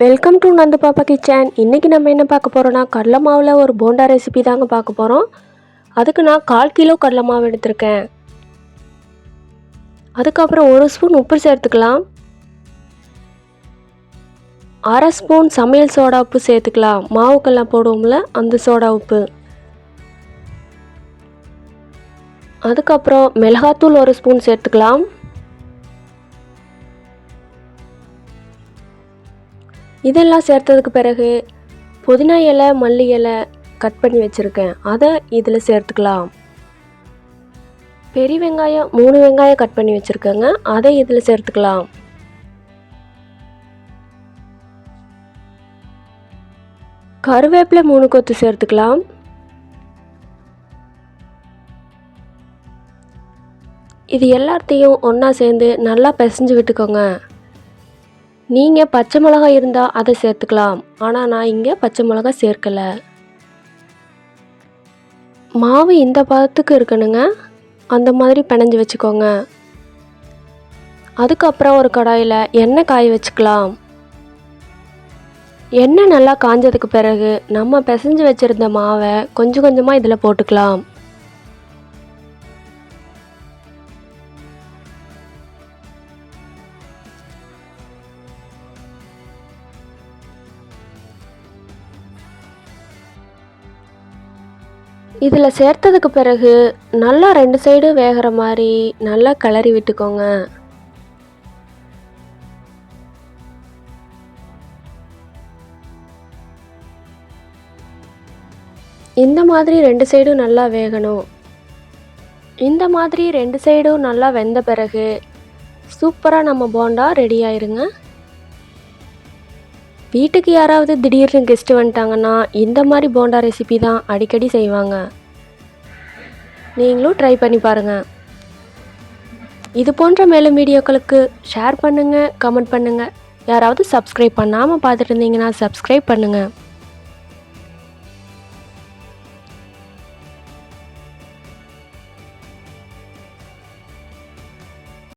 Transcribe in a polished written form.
Welcome to Nandu பாப்பா kitchen. இன்றைக்கி நம்ம என்ன பார்க்க போகிறோன்னா, கடலை மாவில் ஒரு போண்டா ரெசிபி தாங்க பார்க்க போகிறோம். அதுக்கு நான் 1/4 கிலோ கடலை மாவு எடுத்திருக்கேன். அதுக்கப்புறம் 1 ஸ்பூன் உப்பு சேர்த்துக்கலாம். 1/2 ஸ்பூன் சமையல் சோடா உப்பு சேர்த்துக்கலாம். மாவுக்கெல்லாம் போடுவோம்ல அந்த சோடா உப்பு. அதுக்கப்புறம் மிளகாத்தூள் 1 ஸ்பூன் சேர்த்துக்கலாம். இதெல்லாம் சேர்த்ததுக்கு பிறகு புதினா இலை, மல்லி இலை கட் பண்ணி வச்சுருக்கேன், அதை இதில் சேர்த்துக்கலாம். பெரிய வெங்காயம் 3 வெங்காயம் கட் பண்ணி வச்சுருக்கேங்க, அதை இதில் சேர்த்துக்கலாம். கருவேப்பிலை 3 கொத்து சேர்த்துக்கலாம். இது எல்லாத்தையும் ஒன்றா சேர்ந்து நல்லா பிசைஞ்சு விட்டுக்கோங்க. நீங்கள் பச்சை மிளகாய் இருந்தால் அதை சேர்த்துக்கலாம், ஆனால் நான் இங்கே பச்சை மிளகாய் சேர்க்கலை. மாவு இந்த பதத்துக்கு இருக்கணுங்க, அந்த மாதிரி பிணைஞ்சு வச்சுக்கோங்க. அதுக்கப்புறம் ஒரு கடாயில் எண்ணெய் காய வச்சுக்கலாம். எண்ணெய் நல்லா காஞ்சதுக்கு பிறகு நம்ம பிசைஞ்சு வச்சுருந்த மாவை கொஞ்சம் கொஞ்சமாக இதில் போட்டுக்கலாம். இதில் சேர்த்ததுக்கு பிறகு நல்லா 2 சைடு வேகிற மாதிரி நல்லா கிளறி விட்டுக்கோங்க. இந்த மாதிரி 2 சைடும் நல்லா வேகணும். இந்த மாதிரி 2 சைடும் நல்லா வெந்த பிறகு சூப்பராக நம்ம போண்டா ரெடி ஆயிருங்க. வீட்டுக்கு யாராவது திடீர்னு கெஸ்ட்டு வந்துட்டாங்கன்னா இந்த மாதிரி போண்டா ரெசிபி தான் அடிக்கடி செய்வாங்க. நீங்களும் ட்ரை பண்ணி பாருங்கள். இது போன்ற மேலும் வீடியோக்களுக்கு ஷேர் பண்ணுங்கள், கமெண்ட் பண்ணுங்கள். யாராவது சப்ஸ்கிரைப் பண்ணாமல் பார்த்துட்டு இருந்தீங்கன்னா சப்ஸ்கிரைப் பண்ணுங்கள்.